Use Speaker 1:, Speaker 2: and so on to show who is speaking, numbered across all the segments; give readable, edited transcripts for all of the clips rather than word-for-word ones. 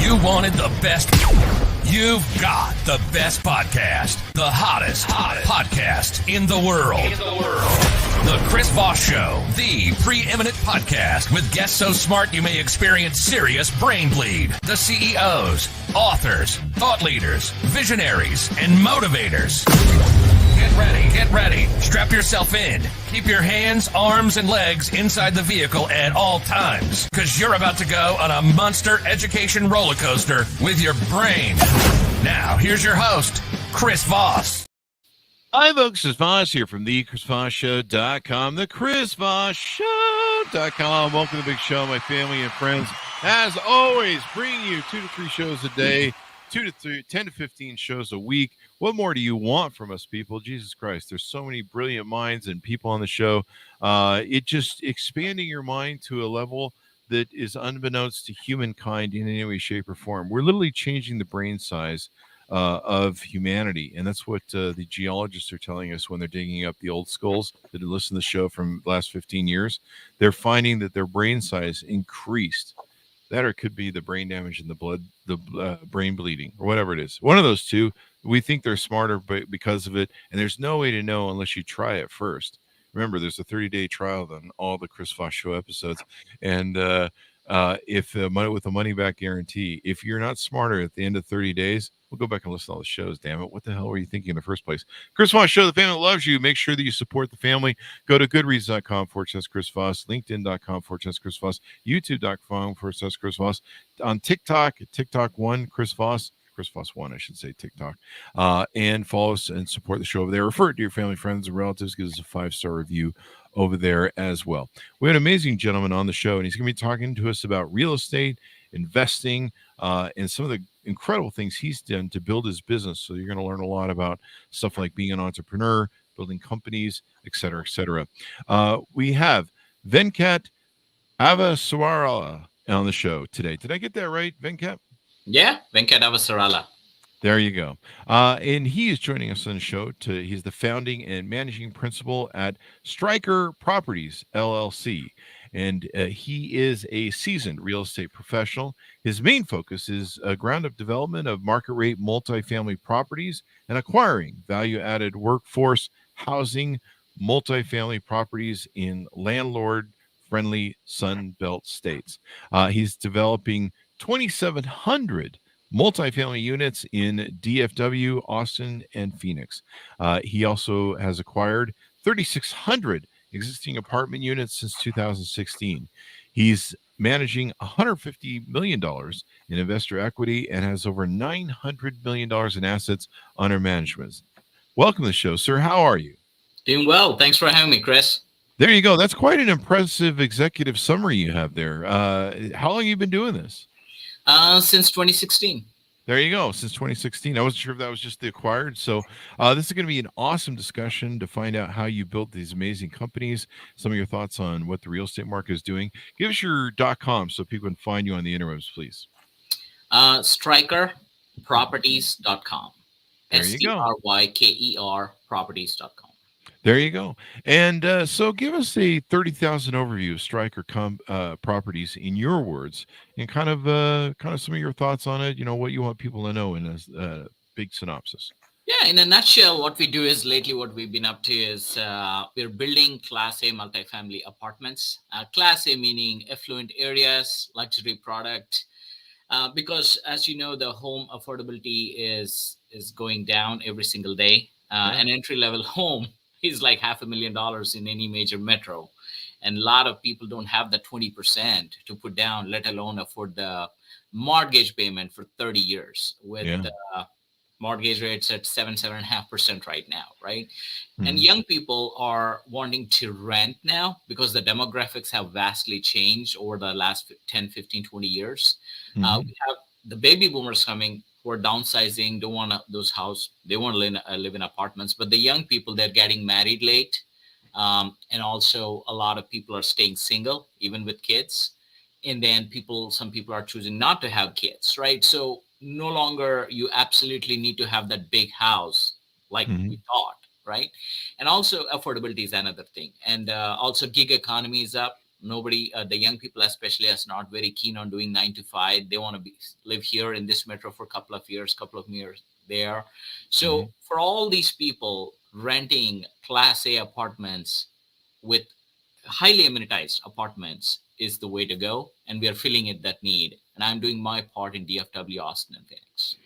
Speaker 1: You wanted the best. You've got the best podcast. The hottest podcast in the world. The Chris Voss Show, the preeminent podcast with guests so smart you may experience serious brain bleed. The CEOs, authors, thought leaders, visionaries, and motivators. Get ready. Strap yourself in. Keep your hands, arms, and legs inside the vehicle at all times, because you're about to go on a monster education roller coaster with your brain. Now, here's your host, Chris Voss.
Speaker 2: Hi, folks. It's Voss here from the ChrisVossShow.com, the ChrisVossShow.com. Welcome to the big show, my family and friends. As always, bringing you 2 to 3 shows a day, 10 to 15 shows a week. What more do you want from us, people? Jesus Christ, there's so many brilliant minds and people on the show. It just expanding your mind to a level that is unbeknownst to humankind in any way, shape, or form. We're literally changing the brain size of humanity, and that's what the geologists are telling us when they're digging up the old skulls that had listened to the show from the last 15 years. They're finding that their brain size increased. That or it could be the brain damage in the blood, the brain bleeding, or whatever it is. One of those two. We think they're smarter because of it, and there's no way to know unless you try it first. Remember, there's a 30-day trial on all the Chris Voss Show episodes, and with a money-back guarantee, if you're not smarter at the end of 30 days, we'll go back and listen to all the shows. Damn it, what the hell were you thinking in the first place? Chris Voss Show, the family that loves you. Make sure that you support the family. Go to goodreads.com/Chris Voss, LinkedIn.com/Chris Voss, YouTube.com/Chris Voss, on TikTok 1 Chris Voss 1, I should say, TikTok, and follow us and support the show over there. Refer it to your family, friends, and relatives. Give us a 5-star review over there as well. We had an amazing gentleman on the show, and he's going to be talking to us about real estate, investing, and some of the incredible things he's done to build his business. So you're going to learn a lot about stuff like being an entrepreneur, building companies, et cetera, et cetera. We have Venkat Avasarala on the show today. Did I get that right, Venkat?
Speaker 3: Yeah, Venkat Avasarala.
Speaker 2: There you go. And he is joining us on the show. He's the founding and managing principal at Stryker Properties, LLC. And he is a seasoned real estate professional. His main focus is ground-up development of market-rate multifamily properties and acquiring value-added workforce housing multifamily properties in landlord-friendly Sun Belt states. He's developing 2,700 multifamily units in DFW, Austin, and Phoenix. He also has acquired 3,600 existing apartment units since 2016. He's managing $150 million in investor equity and has over $900 million in assets under management. Welcome to the show, sir. How are you?
Speaker 3: Doing well. Thanks for having me, Chris.
Speaker 2: There you go. That's quite an impressive executive summary you have there. How long have you been doing this?
Speaker 3: Since 2016.
Speaker 2: There you go. Since 2016. I wasn't sure if that was just the acquired. So this is going to be an awesome discussion to find out how you built these amazing companies, some of your thoughts on what the real estate market is doing. Give us your .com so people can find you on the interwebs, please.
Speaker 3: StrykerProperties.com.
Speaker 2: There you go.
Speaker 3: STRYKER Properties.com.
Speaker 2: There you go. And so give us a 30,000 overview of Stryker Properties in your words, and kind of some of your thoughts on it, what you want people to know in a big synopsis.
Speaker 3: Yeah, in a nutshell, what we do is lately what we've been up to is we're building Class A multifamily apartments. Class A meaning affluent areas, luxury product, because as you know, the home affordability is going down every single day. An entry-level home is like $500,000 in any major metro. And a lot of people don't have the 20% to put down, let alone afford the mortgage payment for 30 years with mortgage rates at 7.5% right now, right? Mm-hmm. And young people are wanting to rent now because the demographics have vastly changed over the last 10, 15, 20 years. Mm-hmm. We have the baby boomers coming who are downsizing, don't want those houses. They want to live in apartments. But the young people, they're getting married late. And also a lot of people are staying single, even with kids. And then some people are choosing not to have kids, right? So no longer you absolutely need to have that big house like we thought, right? And also affordability is another thing. And also gig economy is up. Nobody, the young people especially, is not very keen on doing 9 to 5. They want to live here in this metro for a couple of years there.
Speaker 2: Mhm.
Speaker 3: So for all these people, renting Class A apartments with highly amenitized apartments is the way to go, and we are filling it that need. And I'm doing my part in DFW, Austin, and Phoenix.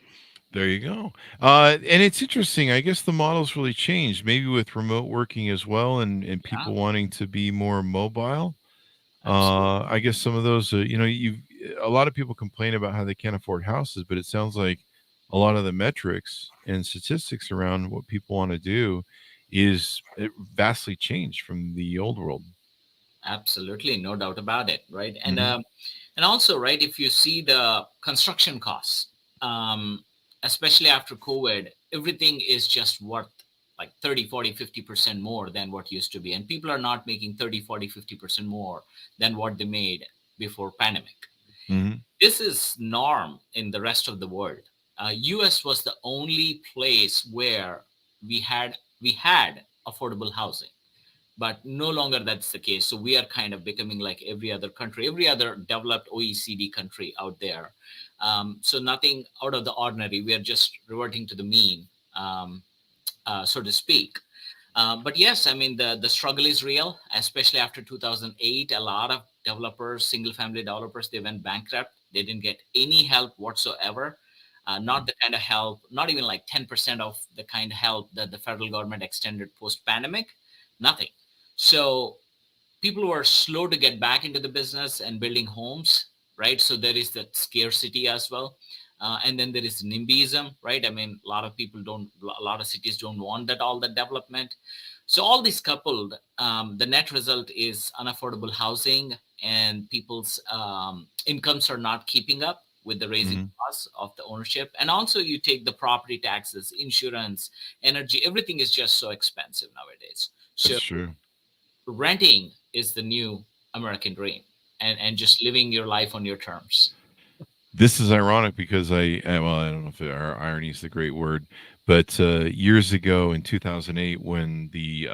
Speaker 2: There you go. And it's interesting. I guess the model's really changed, maybe with remote working as well, and
Speaker 3: Yeah,
Speaker 2: people wanting to be more mobile.
Speaker 3: absolutely.
Speaker 2: I guess some of those, you a lot of people complain about how they can't afford houses, but it sounds like a lot of the metrics and statistics around what people want to do is vastly changed from the old world.
Speaker 3: Absolutely, no doubt about it, right?
Speaker 2: Hmm.
Speaker 3: And also, right, if you see the construction costs, um, especially after COVID, everything is just worth like 30, 40, 50% more than what used to be. And people are not making 30, 40, 50% more than what they made before pandemic.
Speaker 2: Hmm.
Speaker 3: This is norm in the rest of the world. US was the only place where we had affordable housing, but no longer that's the case. So we are kind of becoming like every other country, every other developed OECD country out there. So nothing out of the ordinary. We are just reverting to the mean, um, so to speak. But yes, I mean the struggle is real, especially after 2008. A lot of developers, single family developers, they went bankrupt. They didn't get any help whatsoever. Not the kind of help, not even like 10% of the kind of help that the federal government extended post pandemic. Nothing. So people were slow to get back into the business and building homes, right? So there is that scarcity as well. And then there is NIMBYism, right? I mean, a lot of people don't, a lot of cities don't want that, all that development. So all this coupled, the net result is unaffordable housing, and people's incomes are not keeping up with the raising
Speaker 2: Hmm.
Speaker 3: costs of the ownership. And also you take the property taxes, insurance, energy, everything is just so expensive nowadays. So
Speaker 2: That's true.
Speaker 3: renting is the new American dream, and just living your life on your terms.
Speaker 2: This is ironic because well, I don't know if irony is the great word, but years ago in 2008, when the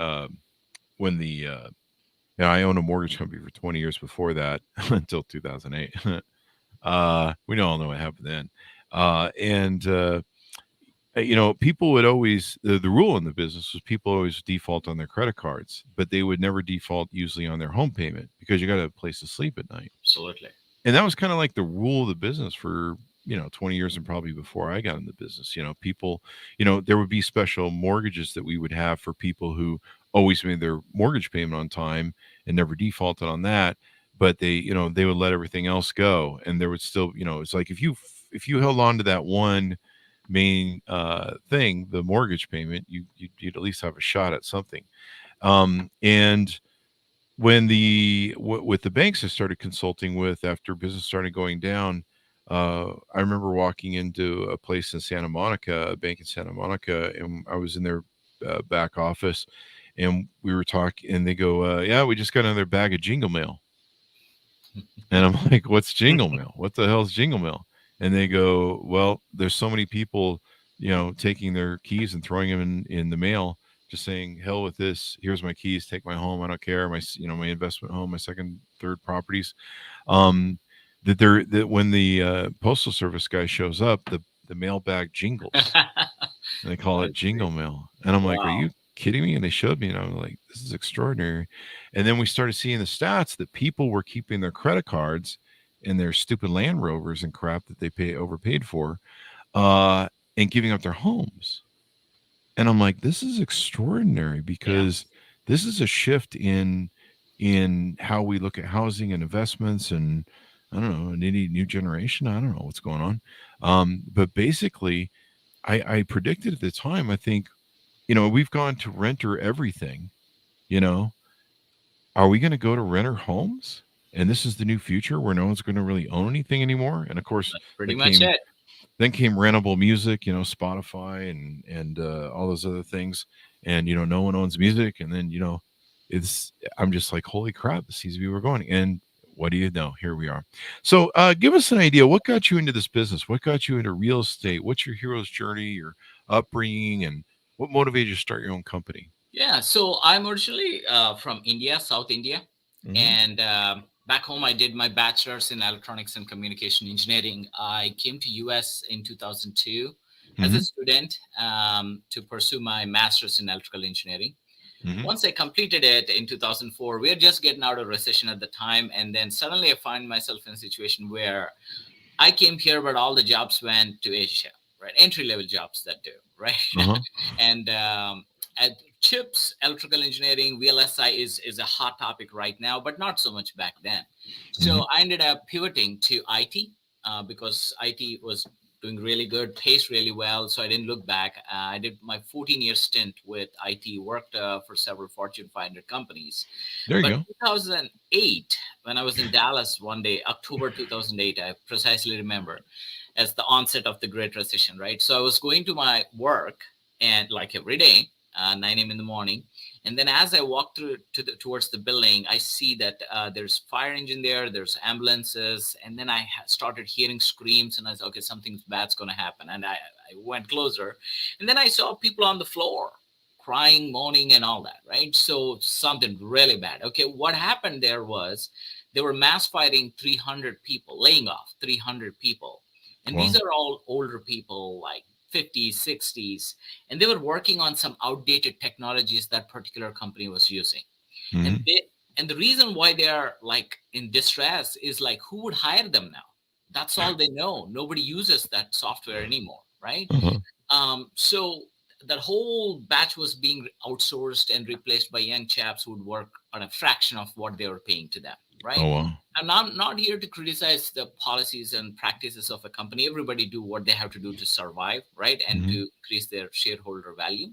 Speaker 2: I owned a mortgage company for 20 years before that until 2008. We all know what happened then. And people would always the rule in the business was people always default on their credit cards, but they would never default usually on their home payment because you got to have a place to sleep at night.
Speaker 3: Absolutely.
Speaker 2: And that was kind of like the rule of the business for 20 years, and probably before I got in the business. People, there would be special mortgages that we would have for people who always made their mortgage payment on time and never defaulted on that, but they would let everything else go, and there would still, it's like if you held on to that one main thing, the mortgage payment, you'd at least have a shot at something. And when with the banks I started consulting with after business started going down, I remember walking into a place in Santa Monica, a bank in Santa Monica, and I was in their back office, and we were talking, and they go, "Yeah, we just got another bag of jingle mail." And I'm like, "What's jingle mail? What the hell's jingle mail?" And they go, "Well, there's so many people, taking their keys and throwing them in the mail, just saying, hell with this. Here's my keys. Take my home. I don't care. My investment home, my second, third properties." Um, that when the postal service guy shows up, the mailbag jingles, and they call
Speaker 3: I
Speaker 2: it
Speaker 3: agree.
Speaker 2: jingle mail. And I'm like, "Are
Speaker 3: Wow.
Speaker 2: you kidding me?" And they showed me, and I was like, "This is extraordinary." And then we started seeing the stats that people were keeping their credit cards and their stupid Land Rovers and crap that they overpaid for, uh, and giving up their homes. And I'm like, "This is extraordinary,"
Speaker 3: Yeah.
Speaker 2: because this is a shift in how we look at housing and investments, and I don't know, in any new generation. I don't know what's going on. But basically, I predicted at the time, I think, we've gone to renter everything, you know. Are we going to go to renter homes? And this is the new future where no one's going to really own anything anymore. And of course,
Speaker 3: That's pretty
Speaker 2: that
Speaker 3: much
Speaker 2: came
Speaker 3: it.
Speaker 2: then came rentable music, Spotify and all those other things. And no one owns music. And then it's I'm just like, holy crap, this seems to be where we're going. And what do you know? Here we are. So give us an idea. What got you into this business? What got you into real estate? What's your hero's journey, your upbringing, and what motivated you to start your own company?
Speaker 3: Yeah. So I'm originally from India, South India. And back home, I did my bachelor's in electronics and communication engineering. I came to US in 2002 as a student to pursue my master's in electrical engineering. Once I completed it in 2004, we were just getting out of recession at the time. And then suddenly I find myself in a situation where I came here, but all the jobs went to Asia, right? Entry-level jobs that do, right? And at chips, electrical engineering, VLSI is a hot topic right now, but not so much back then. So I ended up pivoting to IT because IT was doing really good, pays really well. So I didn't look back. I did my 14-year stint with IT, worked for several Fortune 500 companies.
Speaker 2: There you
Speaker 3: But
Speaker 2: go.
Speaker 3: 2008, when I was in Dallas one day, October 2008, I precisely remember, as the onset of the Great Recession, right? So I was going to my work and like every day, 9 a.m. in the morning. And then as I walk through towards the building, I see that there's fire engine there, there's ambulances. And then I started hearing screams and I said, okay, something bad's going to happen. And I went closer and then I saw people on the floor crying, moaning and all that, right? So something really bad. Okay, what happened there was they were mass firing 300 people, laying off 300 people. And these are all older people, like 50s, 60s, and they were working on some outdated technologies that particular company was using. And the reason why they are like in distress is like, who would hire them now? That's all they know. Nobody uses that software anymore, right? So that whole batch was being outsourced and replaced by young chaps who would work on a fraction of what they were paying to them, right? I'm not here to criticize the policies and practices of a company. Everybody do what they have to do to survive, right? And to increase their shareholder value.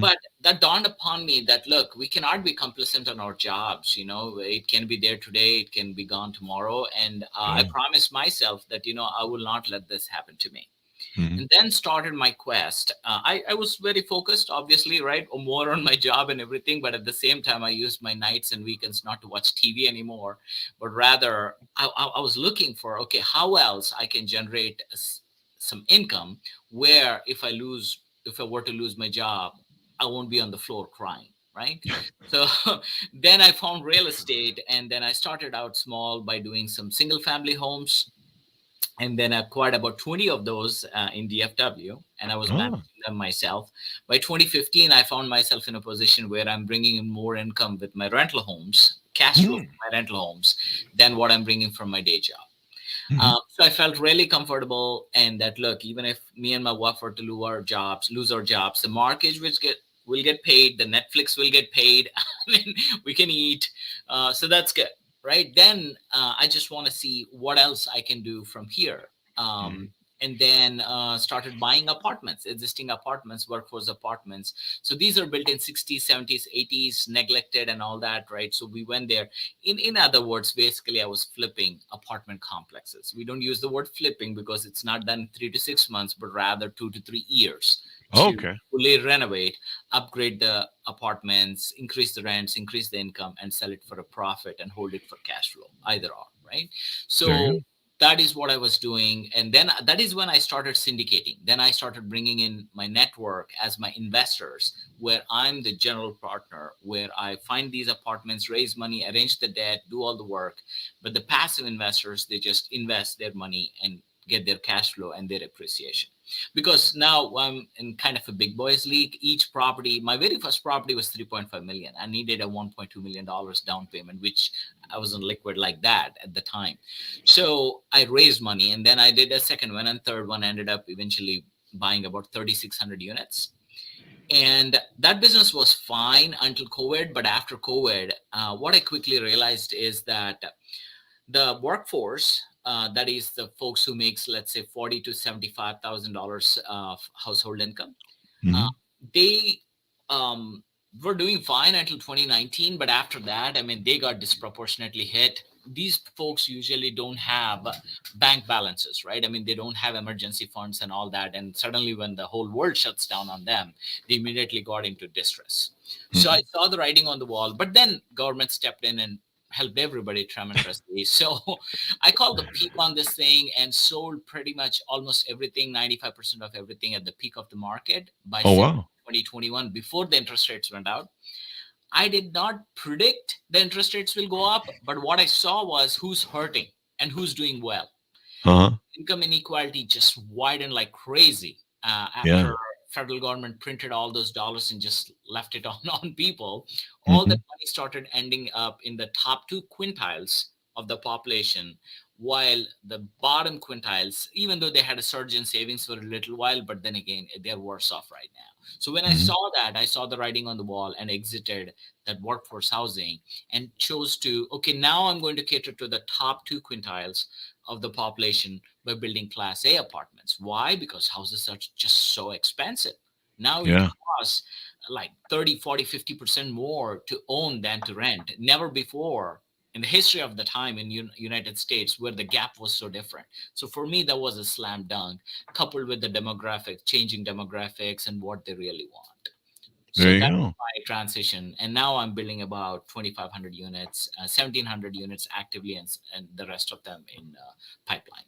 Speaker 3: But that dawned upon me that, look, we cannot be complacent on our jobs. It can be there today, it can be gone tomorrow. And I promised myself that, I will not let this happen to me. And then started my quest. I was very focused, obviously, right? More on my job and everything. But at the same time, I used my nights and weekends not to watch TV anymore, but rather I was looking for, okay, how else I can generate some income where if I were to lose my job, I won't be on the floor crying. Right. So then I found real estate and then I started out small by doing some single family homes. And then I acquired about 20 of those in DFW, and I was managing them myself. By 2015, I found myself in a position where I'm bringing in more income with my rental homes, cash flow from my rental homes, than what I'm bringing from my day job. So I felt really comfortable, and that, look, even if me and my wife were to lose our jobs, the mortgage will get paid, the Netflix will get paid. I mean, we can eat, so that's good. Right. Then I just want to see what else I can do from here. And then started buying apartments, existing apartments, workforce apartments. So these are built in 60s, 70s, 80s, neglected and all that. Right. So we went there. In other words, basically, I was flipping apartment complexes. We don't use the word flipping because it's not done 3 to 6 months, but rather 2 to 3 years. To fully renovate, upgrade the apartments, increase the rents, increase the income, and sell it for a profit and hold it for cash flow, either or, right? So that is what I was doing. And then that is when I started syndicating. Then I started bringing in my network as my investors, where I'm the general partner, where I find these apartments, raise money, arrange the debt, do all the work. But the passive investors, they just invest their money and get their cash flow and their appreciation. Because now I'm in kind of a big boys league. Each property, my very first property was 3.5 million. I needed a $1.2 million down payment, which I wasn't liquid like that at the time. So I raised money and then I did a second one and third one, ended up eventually buying about 3,600 units. And that business was fine until COVID. But after COVID, what I quickly realized is that the workforce, that is the folks who makes, let's say, $40,000 to $75,000 of household income, they were doing fine until 2019. But after that, I mean, they got disproportionately hit. These folks usually don't have bank balances, right? I mean, they don't have emergency funds and all that. And suddenly when the whole world shuts down on them, they immediately got into distress. So I saw the writing on the wall, but then government stepped in and helped everybody tremendously. So I called the peak on this thing and sold pretty much almost everything, 95% of everything at the peak of the market by 2021, before the interest rates went out. I did not predict the interest rates will go up, but what I saw was who's hurting and who's doing well.
Speaker 2: Uh-huh.
Speaker 3: Income inequality just widened like crazy
Speaker 2: Yeah.
Speaker 3: after federal government printed all those dollars and just left it on on people. All
Speaker 2: Mm-hmm.
Speaker 3: that money started ending up in the top two quintiles of the population, while the bottom quintiles, even though they had a surge in savings for a little while, but then again they're worse off right now. So when I
Speaker 2: Mm-hmm.
Speaker 3: saw that, I saw the writing on the wall and exited that workforce housing and chose to, okay, now I'm going to cater to the top two quintiles of the population by building class A apartments. Why? Because houses are just so expensive. Now it
Speaker 2: Yeah.
Speaker 3: costs like 30, 40, 50% more to own than to rent. Never before in the history of the time in United States where the gap was so different. So for me, that was a slam dunk, coupled with the demographics, changing demographics and what they really want.
Speaker 2: There
Speaker 3: So
Speaker 2: you
Speaker 3: that's
Speaker 2: go.
Speaker 3: my transition. And now I'm building about 2,500 units, 1,700 units actively, and the rest of them in pipeline.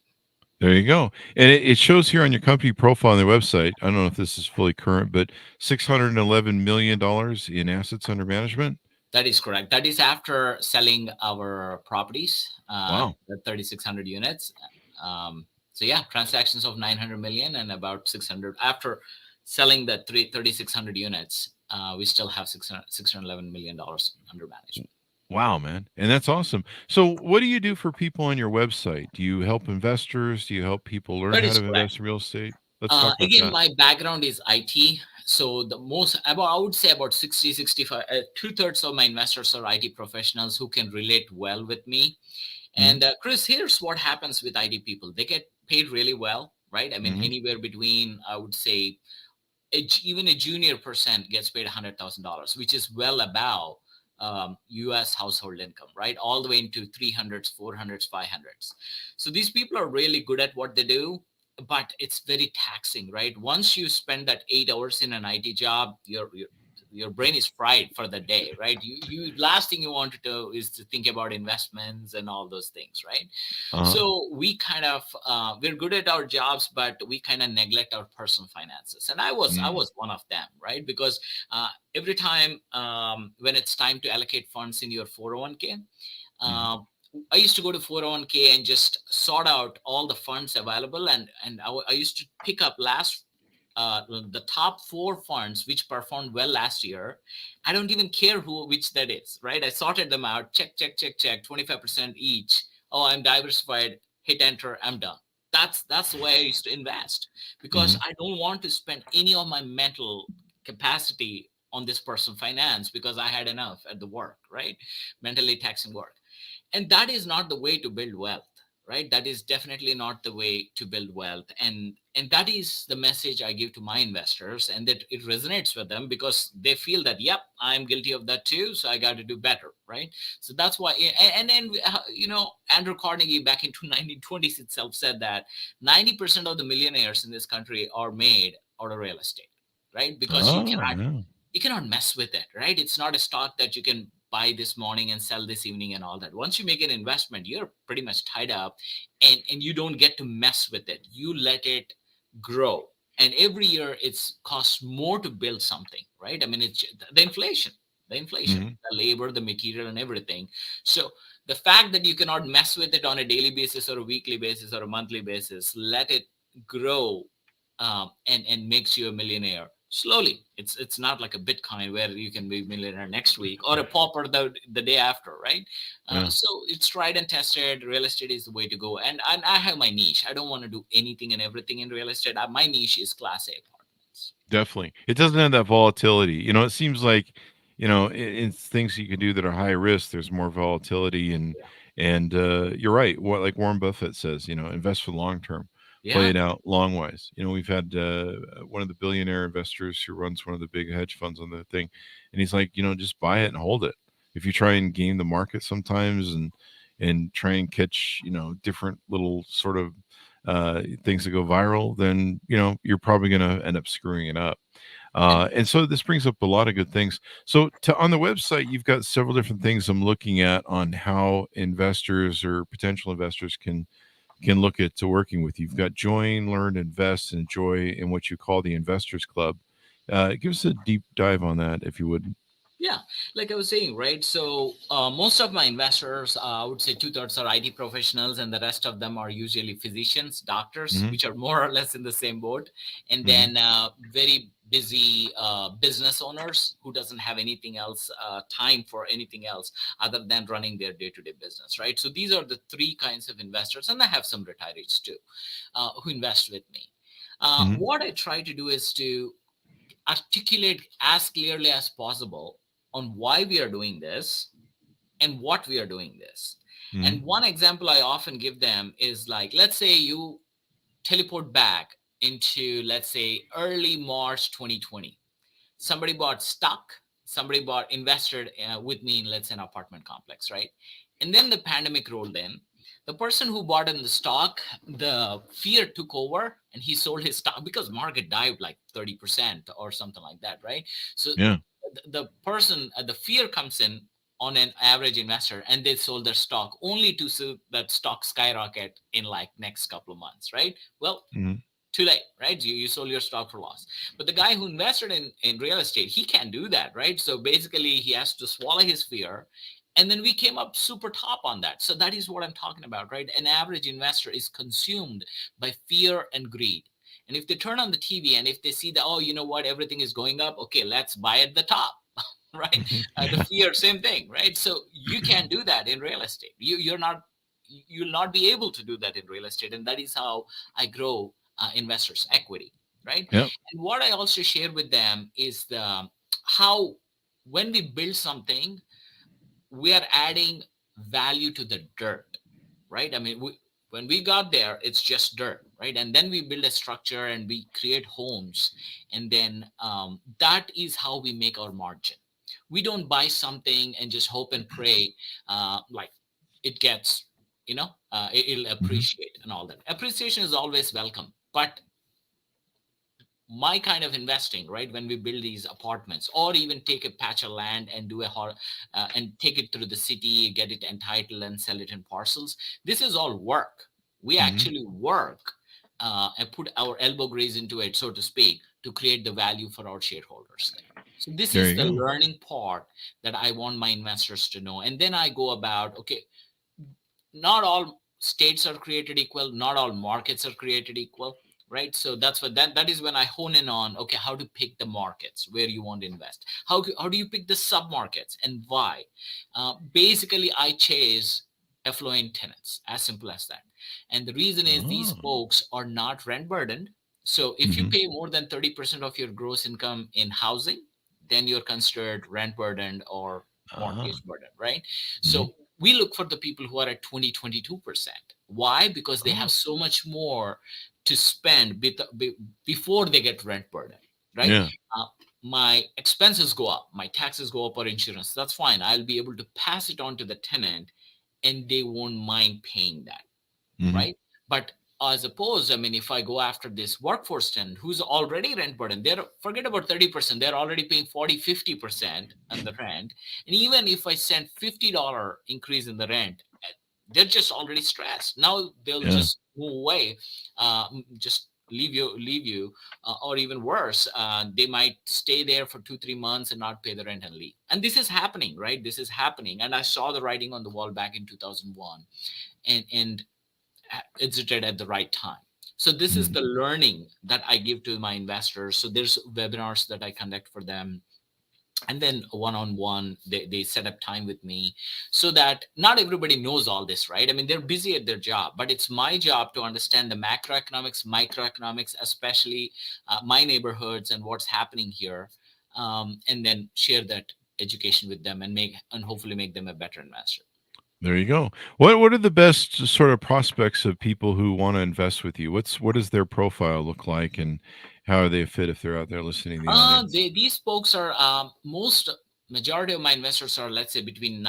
Speaker 2: There you go. And it shows here on your company profile on their website. I don't know if this is fully current, but $611 million in assets under management.
Speaker 3: That is correct. That is after selling our properties,
Speaker 2: Wow.
Speaker 3: the 3,600 units. So yeah, transactions of 900 million and about 600 after selling the 3,600 units. We still have $611 million under management.
Speaker 2: Wow, man. And that's awesome. So what do you do for people on your website? Do you help investors? Do you help people learn
Speaker 3: That
Speaker 2: how
Speaker 3: is
Speaker 2: to
Speaker 3: correct.
Speaker 2: invest in real estate? Let's talk about
Speaker 3: Again,
Speaker 2: that.
Speaker 3: my background is IT. So the most about I would say about 60, 65, two-thirds of my investors are IT professionals who can relate well with me.
Speaker 2: Mhm.
Speaker 3: And Chris, here's what happens with IT people. They get paid really well, right? I mean,
Speaker 2: Mhm.
Speaker 3: anywhere between, I would say, even a junior person gets paid $100,000, which is well above US household income, right? All the way into 300s, 400s, 500s. So these people are really good at what they do, but it's very taxing, right? Once you spend that 8 hours in an IT job, your brain is fried for the day, right? You last thing you want to do is to think about investments and all those things, right?
Speaker 2: Uh-huh.
Speaker 3: So we kind of we're good at our jobs, but we kind of neglect our personal finances. And I
Speaker 2: Mm.
Speaker 3: was one of them, right? Because every time when it's time to allocate funds in your 401k,
Speaker 2: Mhm.
Speaker 3: uh, I used to go to 401k and just sort out all the funds available, and I used to pick up the top four funds which performed well last year. I don't even care which that is, right? I sorted them out, check, 25% each. Oh, I'm diversified, hit enter, I'm done. That's the way I used to invest, because
Speaker 2: Mhm.
Speaker 3: I don't want to spend any of my mental capacity on this personal finance because I had enough at the work, right? Mentally taxing work. And that is not the way to build wealth, right? That is definitely not the way to build wealth. And that is the message I give to my investors, and that it resonates with them because they feel that, yep, I'm guilty of that too, so I got to do better, right? So that's why. And then Andrew Carnegie back into 1920s itself said that 90% of the millionaires in this country are made out of real estate, right? Because
Speaker 2: Oh, yeah.
Speaker 3: you cannot mess with it, right? It's not a stock that you can buy this morning and sell this evening and all that. Once you make an investment, you're pretty much tied up, and you don't get to mess with it. You let it grow. And every year it's costs more to build something, right? I mean, it's the inflation,
Speaker 2: Mhm.
Speaker 3: the labor, the material, and everything. So the fact that you cannot mess with it on a daily basis or a weekly basis or a monthly basis, let it grow, and makes you a millionaire slowly. It's not like a Bitcoin where you can be a millionaire next week or a pauper the day after, right?
Speaker 2: Yeah.
Speaker 3: So it's tried and tested. Real estate is the way to go, and I have my niche. I don't want to do anything and everything in real estate. My niche is Class A apartments.
Speaker 2: Definitely. It doesn't have that volatility. It seems like, in things you can do that are high risk, there's more volatility and you're right. What like Warren Buffett says, invest for the long term, play
Speaker 3: Yeah.
Speaker 2: it out long wise. We've had one of the billionaire investors who runs one of the big hedge funds on the thing, and he's like, just buy it and hold it. If you try and game the market sometimes and try and catch, different little sort of things that go viral, then you're probably going to end up screwing it up.
Speaker 3: And
Speaker 2: And so this brings up a lot of good things. So on the website, you've got several different things I'm looking at on how investors or potential investors can look at to working with you. You've got join, learn, invest, and enjoy in what you call the Investors Club. Give us a deep dive on that, if you would.
Speaker 3: Yeah, like I was saying, right? So most of my investors, I would say two-thirds are IT professionals, and the rest of them are usually physicians, doctors,
Speaker 2: Hmm.
Speaker 3: which are more or less in the same boat, and
Speaker 2: Hmm.
Speaker 3: then very busy business owners who doesn't have anything else, time for anything else other than running their day-to-day business, right? So these are the three kinds of investors, and I have some retirees too, who invest with me.
Speaker 2: Hmm.
Speaker 3: What I try to do is to articulate as clearly as possible on why we are doing this and what we are doing this.
Speaker 2: Hmm.
Speaker 3: And one example I often give them is like, let's say you teleport back into, let's say, early March 2020. Somebody bought stock, somebody bought invested with me in, let's say, an apartment complex, right? And then the pandemic rolled in. The person who bought in the stock, the fear took over and he sold his stock because market dived like 30% or something like that, right? So
Speaker 2: Yeah.
Speaker 3: the person, the fear comes in on an average investor and they sold their stock only to see that stock skyrocket in like next couple of months, right? Well,
Speaker 2: Hmm.
Speaker 3: too late, right? You sold your stock for loss. But the guy who invested in real estate, he can't do that, right? So basically, he has to swallow his fear. And then we came up super top on that. So that is what I'm talking about, right? An average investor is consumed by fear and greed. And if they turn on the TV and if they see that, oh, you know what, everything is going up, okay, let's buy at the top. Right? The
Speaker 2: Yeah.
Speaker 3: fear, same thing, right? So you can't do that in real estate. You'll not be able to do that in real estate, and that is how I grow investors' equity, right?
Speaker 2: Yep.
Speaker 3: And what I also share with them is the how when we build something, we are adding value to the dirt, right? I mean, when we got there, it's just dirt, right? And then we build a structure and we create homes, and then that is how we make our margin. We don't buy something and just hope and pray, like it gets, it'll
Speaker 2: Hmm.
Speaker 3: appreciate and all that. Appreciation is always welcome, but my kind of investing, right, when we build these apartments or even take a patch of land and and take it through the city, get it entitled and sell it in parcels, this is all work. We
Speaker 2: Hmm.
Speaker 3: actually work and put our elbow grease into it, so to speak, to create the value for our shareholders there. So this
Speaker 2: There
Speaker 3: is
Speaker 2: you
Speaker 3: the
Speaker 2: go.
Speaker 3: learning part that I want my investors to know. And then I go about, okay, not all states are created equal, not all markets are created equal, right? So that's what that is when I hone in on, okay, how to pick the markets where you want to invest, how do you pick the sub markets and why. Basically, I chase affluent tenants, as simple as that. And the reason is these
Speaker 2: Oh.
Speaker 3: folks are not rent burdened. So if you
Speaker 2: Hmm.
Speaker 3: pay more than 30% of your gross income in housing, then you're considered rent burdened or
Speaker 2: Ah.
Speaker 3: mortgage burden, right?
Speaker 2: Hmm.
Speaker 3: So we look for the people who are at 20, 22%. Why? Because they
Speaker 2: Oh.
Speaker 3: have so much more to spend before they get rent burden, right?
Speaker 2: Yeah.
Speaker 3: Uh, my expenses go up, my taxes go up, or insurance. That's fine. I'll be able to pass it on to the tenant and they won't mind paying that,
Speaker 2: Hmm.
Speaker 3: right? But as opposed, I mean, if I go after this workforce tenant who's already rent burden, they're forget about 30%, they're already paying 40, 50% on the rent. And even if I send $50 increase in the rent, they're just already stressed. Now they'll
Speaker 2: Yeah.
Speaker 3: just move away, just leave you, or even worse, they might stay there for 2, 3 months and not pay the rent and leave. And this is happening, right? This is happening. And I saw the writing on the wall back in 2001, and exited at the right time. So this is
Speaker 2: Hmm.
Speaker 3: the learning that I give to my investors. So there's webinars that I conduct for them. And then one-on-one, they set up time with me, so that not everybody knows all this, right? I mean, they're busy at their job, but it's my job to understand the macroeconomics, microeconomics, especially my neighborhoods and what's happening here, and then share that education with them and hopefully make them a better investor.
Speaker 2: There you go. What are the best sort of prospects of people who want to invest with you? What does their profile look like, and how are they a fit if they're out there listening to the audience?
Speaker 3: These folks are most majority of my investors are, let's say, between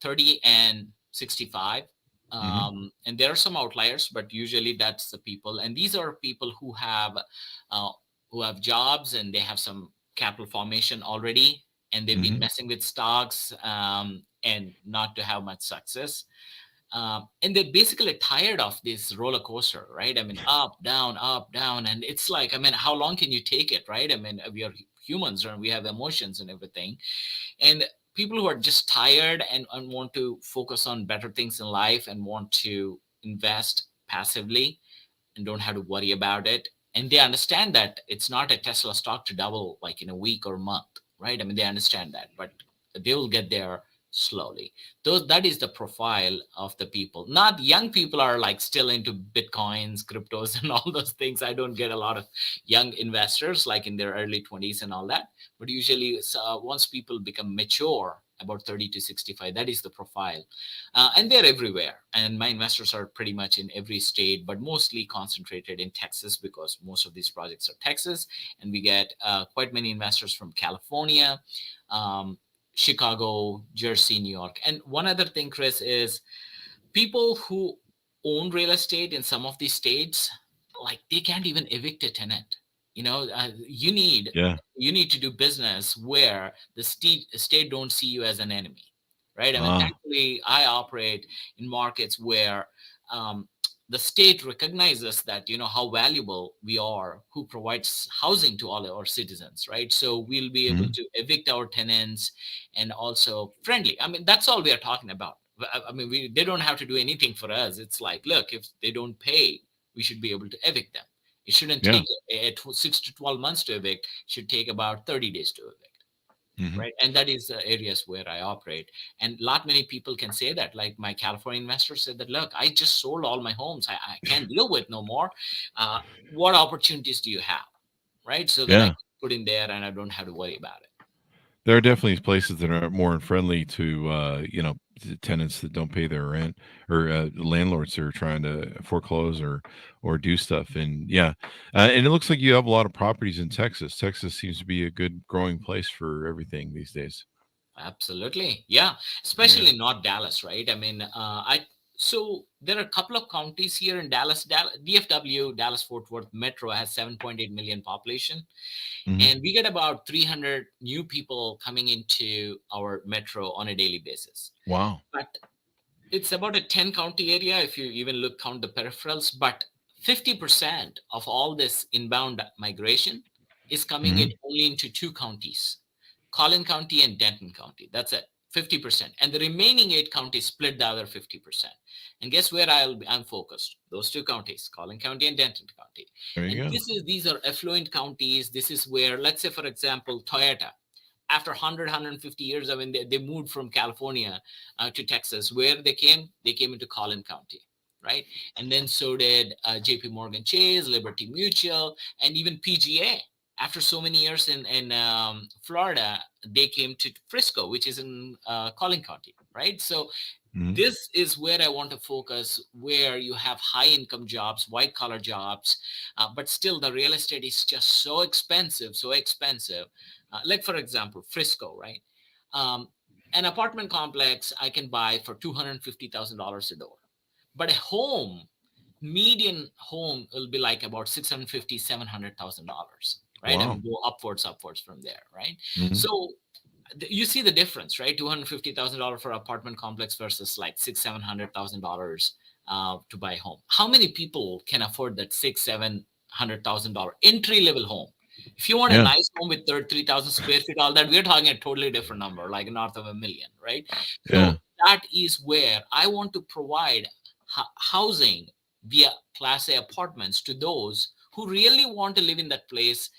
Speaker 3: 30 and 65.
Speaker 2: Hmm.
Speaker 3: And there are some outliers, but usually that's the people. And these are people uh, who have jobs and they have some capital formation already, and they've been
Speaker 2: Hmm.
Speaker 3: messing with stocks and not to have much success. And they're basically tired of this roller coaster, right? I mean, up, down, and it's like, I mean, how long can you take it, right? I mean, we are humans and we have emotions and everything, and people who are just tired and want to focus on better things in life and want to invest passively and don't have to worry about it. And they understand that it's not a Tesla stock to double like in a week or a month, right? I mean, they understand that, but they will get there slowly. Those that is the profile of the people. Not young people are like still into bitcoins, cryptos, and all those things. I don't get a lot of young investors like in their early 20s and all that. But usually, once people become mature, about 30 to 65, that is the profile, and they're everywhere. And my investors are pretty much in every state, but mostly concentrated in Texas because most of these projects are Texas. And we get quite many investors from California, um, Chicago, Jersey, New York. And one other thing, Chris, is people who own real estate in some of these states, like they can't even evict a tenant. You need
Speaker 2: Yeah.
Speaker 3: you need to do business where the state don't see you as an enemy, right? I mean,
Speaker 2: Ah.
Speaker 3: thankfully, I operate in markets where the state recognizes that how valuable we are, who provides housing to all our citizens, right? So we'll be able
Speaker 2: Mhm.
Speaker 3: to evict our tenants, and also friendly. I mean, that's all we are talking about. I mean, they don't have to do anything for us. It's like, look, if they don't pay, we should be able to evict them. It shouldn't
Speaker 2: Yeah.
Speaker 3: take 6 to 12 months to evict. It should take about 30 days to evict,
Speaker 2: Mhm.
Speaker 3: right? And that is the areas where I operate. And lot many people can say that. Like my California investor said that, look, I just sold all my homes. I can't deal with no more. Uh, what opportunities do you have, right? So that I
Speaker 2: Yeah.
Speaker 3: can put in there and I don't have to worry about it.
Speaker 2: There are definitely places that are more friendly to, tenants that don't pay their rent, or landlords that are trying to foreclose or do stuff. And yeah, and it looks like you have a lot of properties in Texas. Texas seems to be a good growing place for everything these days.
Speaker 3: Absolutely. Yeah.
Speaker 2: Yeah.
Speaker 3: Especially not Dallas, right? I mean, so there are a couple of counties here in Dallas. DFW, Dallas Fort Worth Metro has 7.8 million population.
Speaker 2: Mhm.
Speaker 3: And we get about 300 new people coming into our metro on a daily basis.
Speaker 2: Wow.
Speaker 3: But it's about a 10 county area if you even count the peripherals. But 50% of all this inbound migration is coming in
Speaker 2: Mhm.
Speaker 3: only into two counties, Collin County and Denton County. That's it, 50%. And the remaining eight counties split the other 50%. And guess where I'm focused? Those two counties, Collin County and Denton County.
Speaker 2: There you
Speaker 3: And
Speaker 2: go.
Speaker 3: these are affluent counties. This is where, let's say, for example, Toyota, after 150 years, I mean, they moved from California to Texas. Where they came into Collin County, right? And then so did JP Morgan Chase, Liberty Mutual, and even PGA. After so many years in Florida, they came to Frisco, which is in Collin County, right? So
Speaker 2: Mhm.
Speaker 3: this is where I want to focus, where you have high income jobs, white collar jobs, but still the real estate is just so expensive, so expensive. Like for example, Frisco, right? Um, an apartment complex I can buy for $250,000 a door, but a home, median home will be like about 650, $700,000, right? I mean,
Speaker 2: Wow.
Speaker 3: go upwards from there, right?
Speaker 2: Mhm.
Speaker 3: So you see the difference, right? $250,000 for apartment complex versus like $700,000 to buy a home. How many people can afford that $700,000 entry level home? If you want a
Speaker 2: Yeah.
Speaker 3: nice home with 3,000 square feet, all that, we're talking a totally different number, like north of a million, right?
Speaker 2: Yeah.
Speaker 3: So that is where I want to provide housing via Class A apartments to those who really want to live in that place,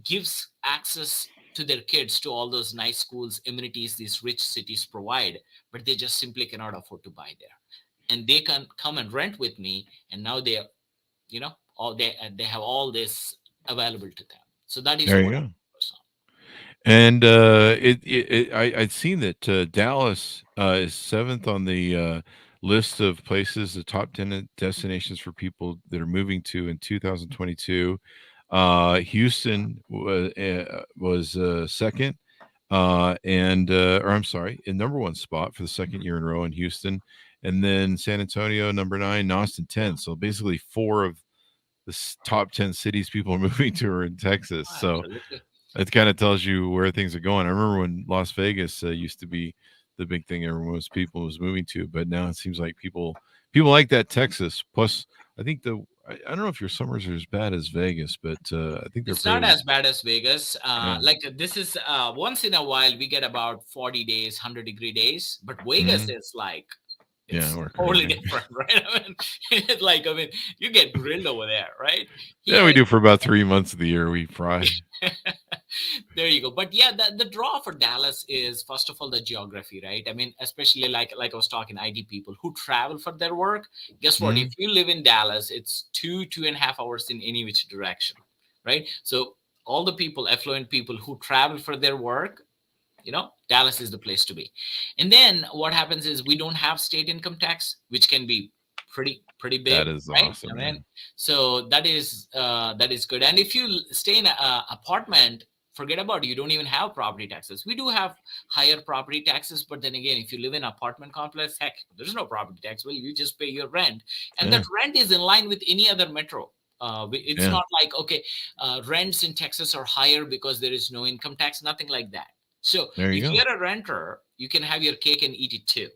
Speaker 3: gives access to their kids to all those nice schools, amenities these rich cities provide, but they just simply cannot afford to buy there. And they can come and rent with me, and now all they have all this available to them. So that is
Speaker 2: There you
Speaker 3: what I
Speaker 2: go.
Speaker 3: focus on.
Speaker 2: And I'd seen that Dallas is seventh on the list of places, the top 10 destinations for people that are moving to in 2022. Houston was second, or I'm sorry, in number one spot for the second year in a row in Houston, and then San Antonio number nine, and Austin 10. So basically, four of the top 10 cities people are moving to are in Texas. So
Speaker 3: Absolutely.
Speaker 2: it kind of tells you where things are going. I remember when Las Vegas used to be the big thing everyone was moving to. But now it seems like people like that Texas. Plus, I think I don't know if your summers are as bad as Vegas, but I think they're
Speaker 3: It's not
Speaker 2: fairly.
Speaker 3: as bad as Vegas.
Speaker 2: Yeah.
Speaker 3: Like this is once in a while we get about 40 days, 100-degree days, but Vegas
Speaker 2: Mhm.
Speaker 3: is like
Speaker 2: Yeah,
Speaker 3: it's
Speaker 2: we're
Speaker 3: totally
Speaker 2: crazy.
Speaker 3: different, right? I mean, it's like you get grilled over there, right?
Speaker 2: Yeah,
Speaker 3: Here,
Speaker 2: we do for about 3 months of the year. We fry.
Speaker 3: there you go. But yeah, the draw for Dallas is first of all the geography, right? I mean, especially like I was talking, IT people who travel for their work. Guess what? If
Speaker 2: Mhm.
Speaker 3: you live in Dallas, it's 2.5 hours in any which direction, right? So all the people, affluent people who travel for their work, Dallas is the place to be. And then what happens is we don't have state income tax, which can be pretty
Speaker 2: That
Speaker 3: big,
Speaker 2: is
Speaker 3: right? I
Speaker 2: awesome,
Speaker 3: mean,
Speaker 2: man.
Speaker 3: so that is good. And if you stay in a apartment, forget about it, you don't even have property taxes. We do have higher property taxes, but then again, if you live in an apartment complex, heck, there's no property tax. Well, you just pay your rent, and that
Speaker 2: Yeah,
Speaker 3: rent is in line with any other metro. It's
Speaker 2: yeah.
Speaker 3: not like, okay, rents in Texas are higher because there is no income tax, nothing like that. So
Speaker 2: There you
Speaker 3: if
Speaker 2: go.
Speaker 3: you're a renter, you can have your cake and eat it too,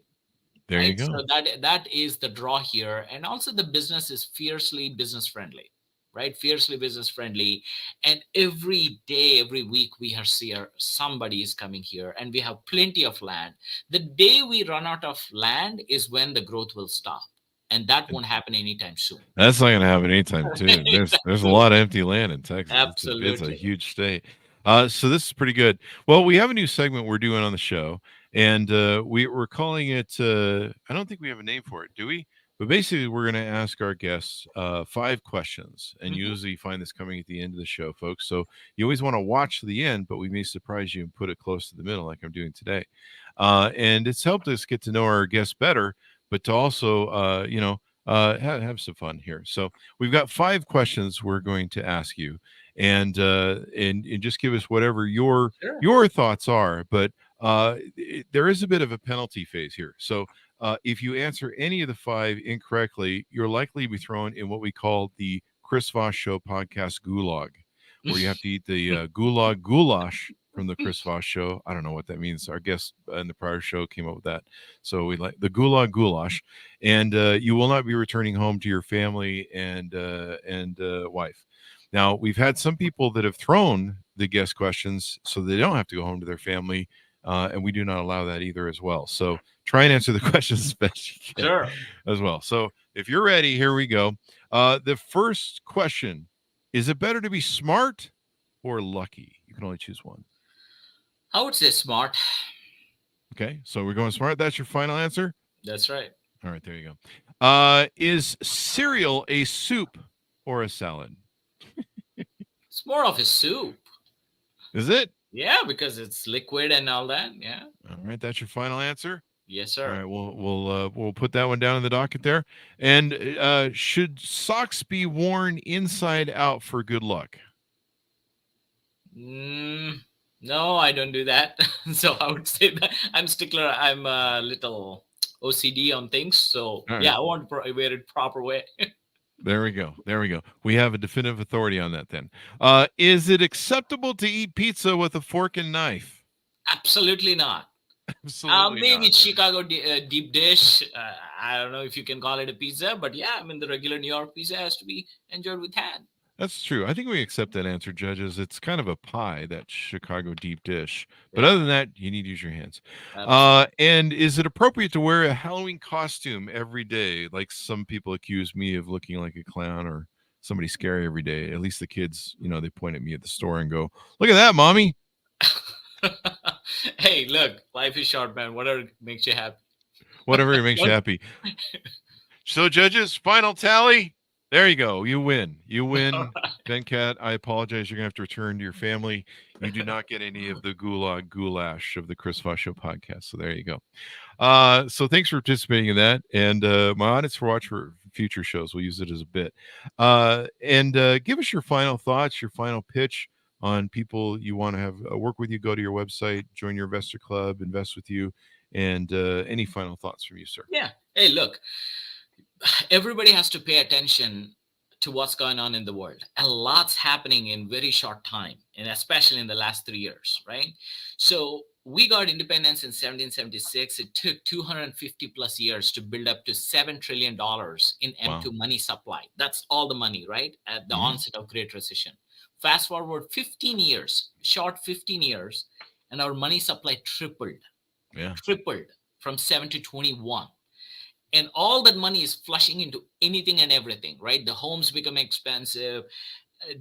Speaker 2: There you
Speaker 3: right?
Speaker 2: go.
Speaker 3: So that is the draw here, and also the business is fiercely business friendly, right? Fiercely business friendly, and every day, every week we are here. Somebody is coming here, and we have plenty of land. The day we run out of land is when the growth will stop, and that won't happen anytime soon.
Speaker 2: That's not gonna happen anytime soon. There's a lot of empty land in Texas. It's a
Speaker 3: Absolutely.
Speaker 2: huge state. So this is pretty good. Well, we have a new segment we're doing on the show, and we're calling it. I don't think we have a name for it, do we? But basically, we're going to ask our guests 5 questions, and
Speaker 3: Mhm.
Speaker 2: usually you find this coming at the end of the show, folks. So you always want to watch to the end, but we may surprise you and put it close to the middle, like I'm doing today. And it's helped us get to know our guests better, but to also, have some fun here. So we've got 5 questions we're going to ask you, and just give us whatever
Speaker 3: Sure.
Speaker 2: your thoughts are. But there is a bit of a penalty phase here. So if you answer any of the 5 incorrectly, you're likely to be thrown in what we call the Chris Voss Show podcast gulag, where you have to eat the gulag goulash from the Chris Voss Show. I don't know what that means. Our guest in the prior show came up with that. So we like the gulag goulash, and you will not be returning home to your family and wife. Now, we've had some people that have thrown the guest questions so they don't have to go home to their family, and we do not allow that either as well. So try and answer the questions as best you can
Speaker 3: Sure.
Speaker 2: as well. So if you're ready, here we go. The first question: is it better to be smart or lucky? You can only choose one.
Speaker 3: I would say smart.
Speaker 2: Okay, so we're going smart. That's your final answer?
Speaker 3: That's right.
Speaker 2: All right, there you go. Is cereal a soup or a salad?
Speaker 3: It's more of a soup.
Speaker 2: Is it?
Speaker 3: Yeah, because it's liquid and all that. Yeah.
Speaker 2: All right, that's your final answer.
Speaker 3: Yes,
Speaker 2: All
Speaker 3: sir.
Speaker 2: right, we'll put that one down in the docket there. And should socks be worn inside out for good luck?
Speaker 3: Mm, no, I don't do that. So I would say that I'm stickler. I'm a little OCD on things. So
Speaker 2: All
Speaker 3: yeah,
Speaker 2: right,
Speaker 3: I want to wear it proper way.
Speaker 2: there we go. There we go. We have a definitive authority on that. Then, is it acceptable to eat pizza with a fork and knife?
Speaker 3: Absolutely not.
Speaker 2: Absolutely
Speaker 3: Maybe
Speaker 2: not.
Speaker 3: Chicago deep dish. I don't know if you can call it a pizza, but yeah, I mean the regular New York pizza has to be enjoyed with hand.
Speaker 2: That's true. I think we accept that answer, judges. It's kind of a pie, that Chicago deep dish. But
Speaker 3: Yeah,
Speaker 2: other than that, you need to use your hands.
Speaker 3: absolutely.
Speaker 2: And is it appropriate to wear a Halloween costume every day? Like some people accuse me of looking like a clown or somebody scary every day. At least the kids, they point at me at the store and go, "Look at that, mommy."
Speaker 3: Hey, look, life is short, man. Whatever makes you happy.
Speaker 2: Whatever makes you
Speaker 3: Don't-
Speaker 2: happy. So, judges, final tally. There you go. You win. You win. Venkat, I apologize. You're going to have to return to your family. You do not get any of the gulag goulash of the Chris Voss Show podcast. So there you go. So thanks for participating in that. And my audience for watch for future shows. We'll use it as a bit. And give us your final thoughts, your final pitch on people you want to have work with you. Go to your website, join your investor club, invest with you. And any final thoughts from you, sir?
Speaker 3: Yeah. Hey, look, everybody has to pay attention to what's going on in the world. A lot's happening in very short time, and especially in the last 3 years, right? So we got independence in 1776. It took 250 plus years to build up to $7 trillion in M2 money supply. That's all the money, right? At the onset of Great Recession. Fast forward 15 years, short 15 years, and our money supply tripled from 7 to 21. And all that money is flushing into anything and everything, right? The homes become expensive.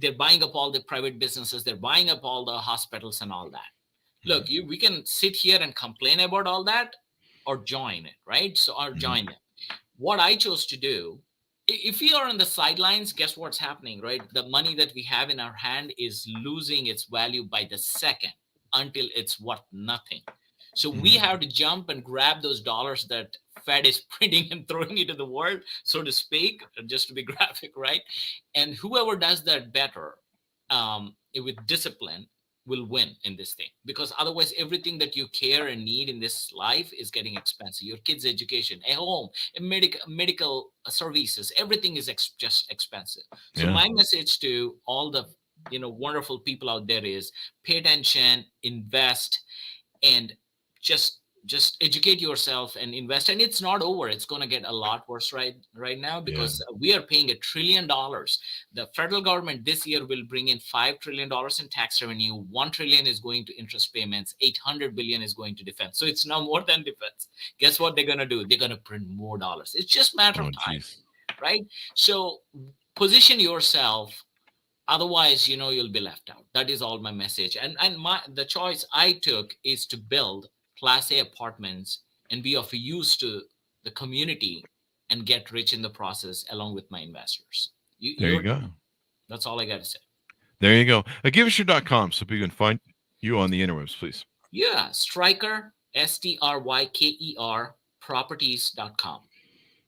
Speaker 3: They're buying up all the private businesses. They're buying up all the hospitals and all that. Look, we can sit here and complain about all that or join it, right? Or join it. What I chose to do, if we are on the sidelines, guess what's happening, right? The money that we have in our hand is losing its value by the second until it's worth nothing. So we have to jump and grab those dollars that Fed is printing and throwing into the world, so to speak, just to be graphic, right? And whoever does that better with discipline will win in this thing, because otherwise everything that you care and need in this life is getting expensive. Your kids' education, a home, a medical services, everything is just expensive. So my message to all the wonderful people out there is pay attention, invest, and just educate yourself and invest. And it's not over. It's going to get a lot worse right now, because we are paying $1 trillion. The federal government this year will bring in $5 trillion in tax revenue. $1 trillion is going to interest payments. $800 billion is going to defense. So it's now more than defense. Guess what they're going to do? They're going to print more dollars. It's just a matter of time, right? So position yourself. Otherwise, you'll be left out. That is all my message. And the choice I took is to build Class A apartments and be of use to the community and get rich in the process along with my investors.
Speaker 2: There you go.
Speaker 3: That's all I got to say.
Speaker 2: There you go. Give us your .com so people can find you on the interwebs, please.
Speaker 3: Yeah, Stryker, STRYKER, properties.com.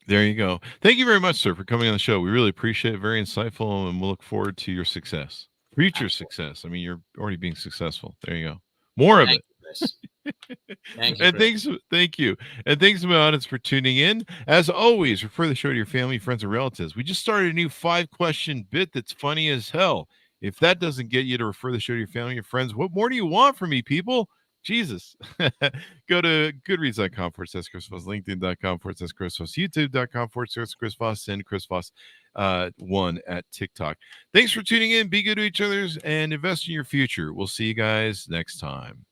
Speaker 2: There you go. Thank you very much, sir, for coming on the show. We really appreciate it. Very insightful, and we'll look forward to your success. Future success. I mean, you're already being successful. There you go. More of it.
Speaker 3: Thank you.
Speaker 2: And thank you. And thanks to my audience for tuning in. As always, refer the show to your family, friends, and relatives. We just started a new 5-question bit that's funny as hell. If that doesn't get you to refer the show to your family and friends, what more do you want from me, people? Jesus. Go to goodreads.com/Chris Voss, LinkedIn.com/Chris Voss, YouTube.com/Chris Voss, and Chris Voss 1 at TikTok. Thanks for tuning in. Be good to each other and invest in your future. We'll see you guys next time.